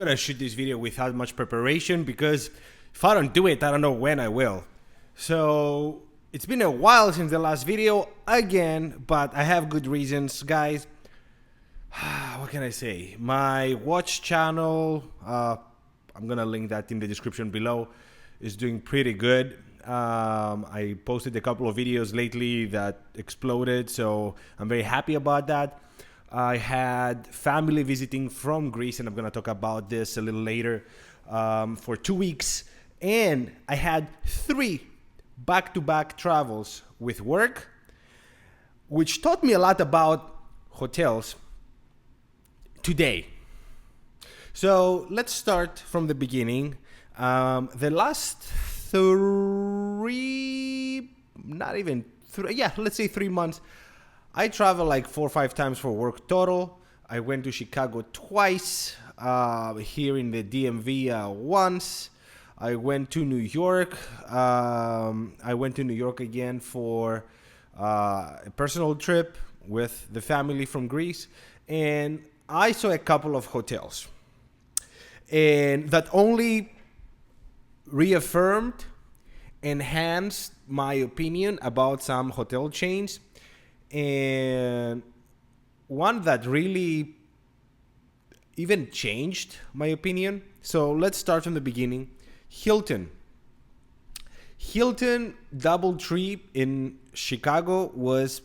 I'm gonna shoot this video without much preparation because if I don't do it, I don't know when I will. So it's been a while since the last video again, but I have good reasons, guys. What can I say? My watch channel, I'm gonna link that in the description below, is doing pretty good. I posted a couple of videos lately that exploded, so I'm very happy about that. I had family visiting from Greece, and I'm gonna talk about this a little later, for 2 weeks, and I had 3 back-to-back travels with work, which taught me a lot about hotels today. So let's start from the beginning. The last 3, not even 3, yeah, let's say 3 months, I travel like 4 or 5 times for work total. I went to Chicago twice, here in the DMV once. I went to New York. I went to New York again for a personal trip with the family from Greece. And I saw a couple of hotels. And that only reaffirmed, enhanced my opinion about some hotel chains. And one that really even changed my opinion. So let's start from the beginning. Hilton DoubleTree in Chicago was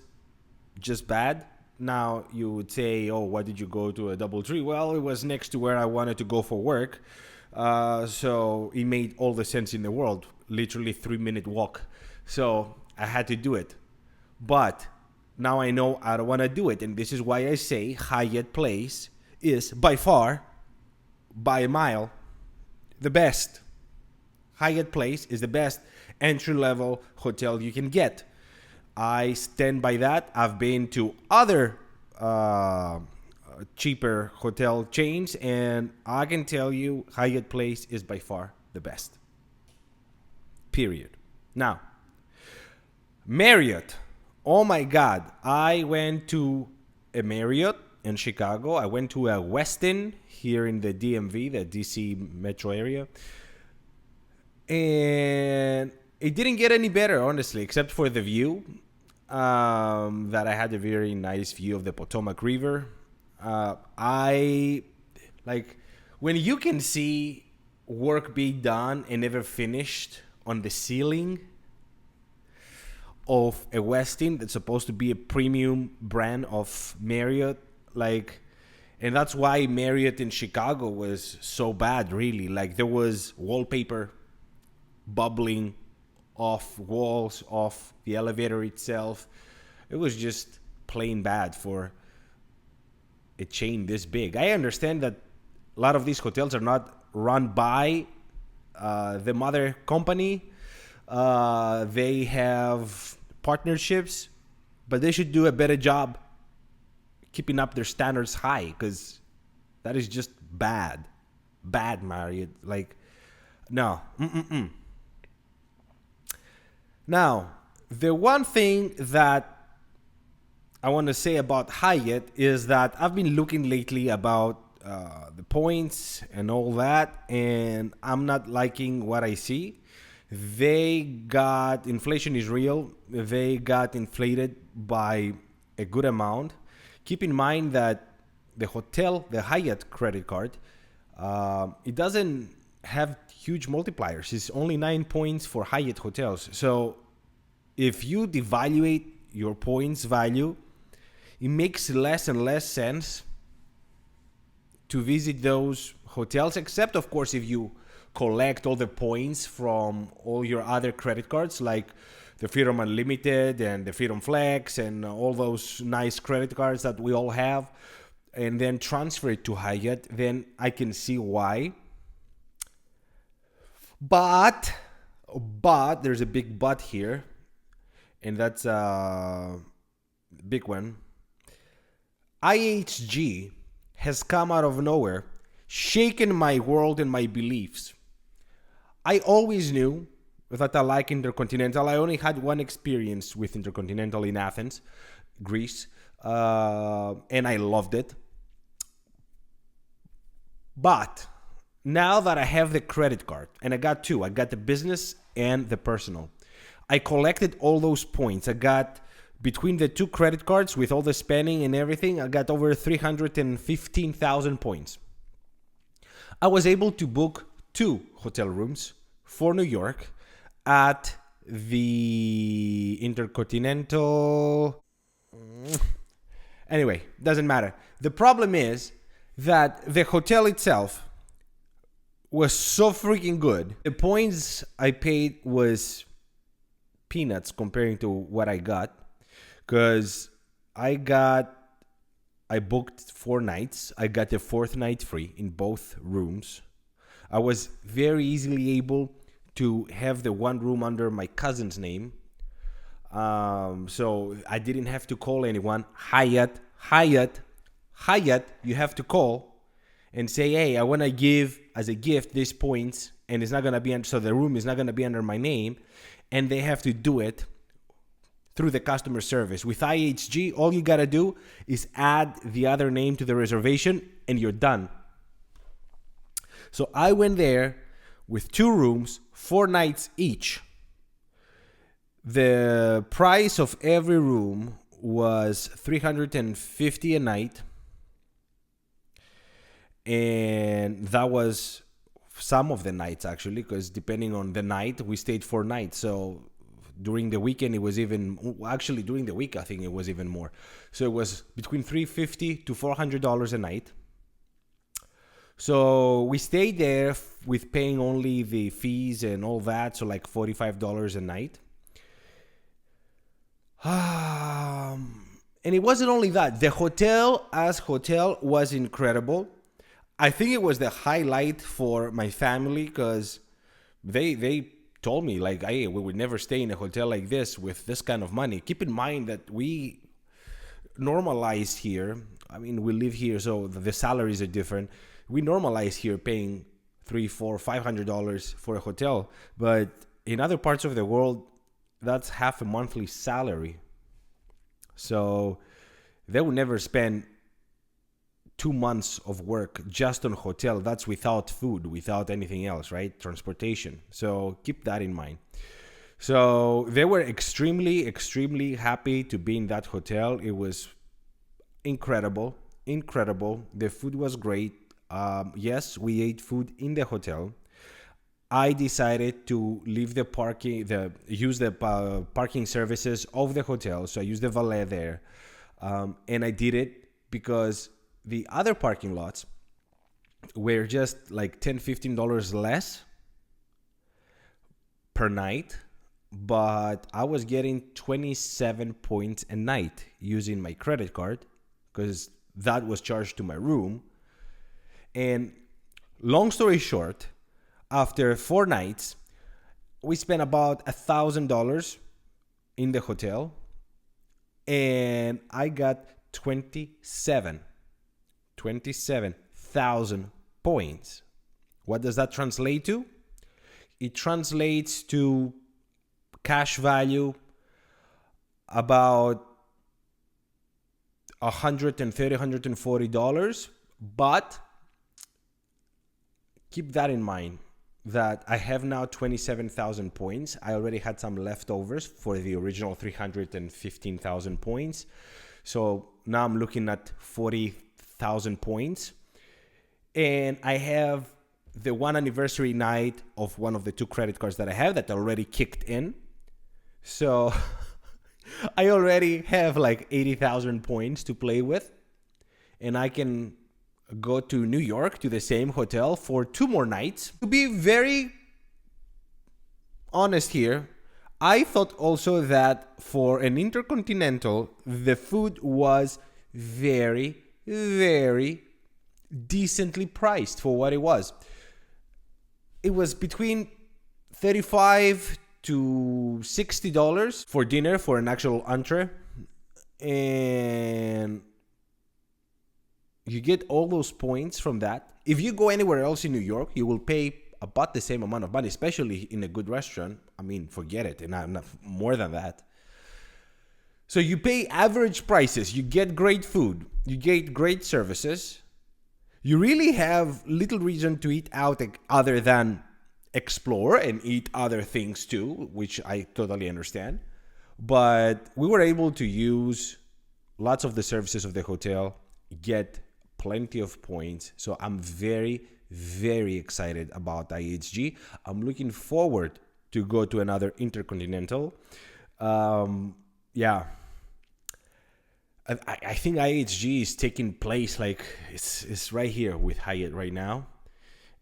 just bad. Now you would say, oh, why did you go to a DoubleTree? Well, it was next to where I wanted to go for work. So it made all the sense in the world. Literally 3-minute walk. So I had to do it. But now I know I don't want to do it. And this is why I say Hyatt Place is by far, by a mile, the best. Hyatt Place is the best entry-level hotel you can get. I stand by that. I've been to other cheaper hotel chains, and I can tell you Hyatt Place is by far the best. Period. Now, Marriott. Oh my God. I went to a Marriott in Chicago. I went to a Westin here in the DMV, the DC metro area. And it didn't get any better, honestly, except for the view. That I had a very nice view of the Potomac River. I like when you can see work being done and never finished on the ceiling of a Westin that's supposed to be a premium brand of Marriott, like, and that's why Marriott in Chicago was so bad, really. Like, there was wallpaper bubbling off walls, off the elevator itself. It was just plain bad for a chain this big. I understand that a lot of these hotels are not run by the mother company. They have partnerships, but they should do a better job keeping up their standards high, because that is just bad. Bad, Marriott. Like, no. Now, the one thing that I want to say about Hyatt is that I've been looking lately about the points and all that, and I'm not liking what I see. Inflation is real. They got inflated by a good amount. Keep in mind that the Hyatt credit card, it doesn't have huge multipliers. It's only 9 points for Hyatt hotels. So if you devaluate your points value, it makes less and less sense to visit those hotels, except of course if you collect all the points from all your other credit cards, like the Freedom Unlimited and the Freedom Flex and all those nice credit cards that we all have, and then transfer it to Hyatt. Then I can see why. But there's a big but here, and that's a big one. IHG has come out of nowhere, shaken my world and my beliefs. I always knew that I like Intercontinental. I only had one experience with Intercontinental in Athens, Greece, and I loved it. But now that I have the credit card, and I got two, I got the business and the personal. I collected all those points. I got, between the two credit cards with all the spending and everything, I got over 315,000 points. I was able to book 2 hotel rooms for New York at the Intercontinental. Anyway, doesn't matter. The problem is that the hotel itself was so freaking good. The points I paid was peanuts comparing to what I got, because I booked 4 nights. I got the 4th night free in both rooms. I was very easily able to have the one room under my cousin's name. So I didn't have to call anyone. Hyatt, you have to call and say, hey, I want to give as a gift these points, and it's not going to be, so the room is not going to be under my name, and they have to do it through the customer service. With IHG, all you got to do is add the other name to the reservation, and you're done. So I went there with 2 rooms, 4 nights each. The price of every room was $350 a night. And that was some of the nights, actually, because depending on the night, we stayed 4 nights. So during the weekend, it was even, actually during the week, I think it was even more. So it was between $350 to $400 a night. So we stayed there with paying only the fees and all that, so like $45 a night. And it wasn't only that. The hotel as hotel was incredible. I think it was the highlight for my family, because they told me, like, hey, we would never stay in a hotel like this with this kind of money. Keep in mind that we normalized here. I mean, we live here, so the salaries are different. We normalize here paying $300, $400, $500 for a hotel, but in other parts of the world, that's half a monthly salary. So they would never spend 2 months of work just on hotel. That's without food, without anything else, right? Transportation. So keep that in mind. So they were extremely, extremely happy to be in that hotel. It was incredible. The food was great. Yes, we ate food in the hotel. I decided to leave the use the parking services of the hotel. So I used the valet there. And I did it because the other parking lots were just like $10, $15 less per night. But I was getting 27 points a night using my credit card, because that was charged to my room. And long story short, after 4 nights, we spent about $1,000 in the hotel, and I got 27,000 points. What does that translate to? It translates to cash value about $130, $140, but keep that in mind that I have now 27,000 points. I already had some leftovers for the original 315,000 points. So now I'm looking at 40,000 points. And I have the 1 anniversary night of one of the 2 credit cards that I have that already kicked in. So I already have like 80,000 points to play with. And I can go to New York to the same hotel for 2 more nights. To be very honest here, I thought also that for an Intercontinental, the food was very, very decently priced for what it was. It was between $35 to $60 for dinner for an actual entree. And you get all those points from that. If you go anywhere else in New York, you will pay about the same amount of money, especially in a good restaurant. I mean, forget it. And I'm not more than that. So you pay average prices. You get great food. You get great services. you really have little reason to eat out other than explore and eat other things too, which I totally understand. But we were able to use lots of the services of the hotel, get plenty of points. So I'm very, very excited about IHG. I'm looking forward to go to another intercontinental. Yeah. I think IHG is taking place, like it's right here with Hyatt right now,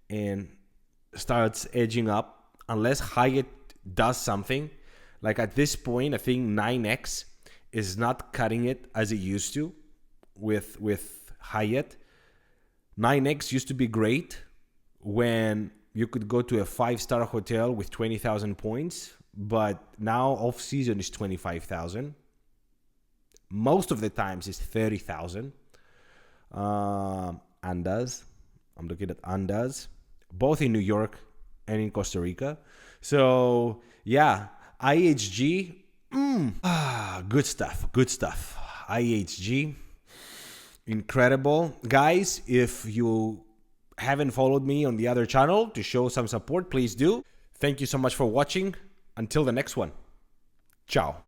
and starts edging up unless Hyatt does something. Like at this point, I think 9X is not cutting it as it used to with Hyatt. 9X used to be great when you could go to a 5-star hotel with 20,000 points, but now off season is 25,000. Most of the times it's 30,000. Andas. I'm looking at Andas, both in New York and in Costa Rica. So yeah, IHG. Good stuff. Good stuff. IHG. Incredible. Guys, if you haven't followed me on the other channel to show some support, please do. Thank you so much for watching. Until the next one. Ciao.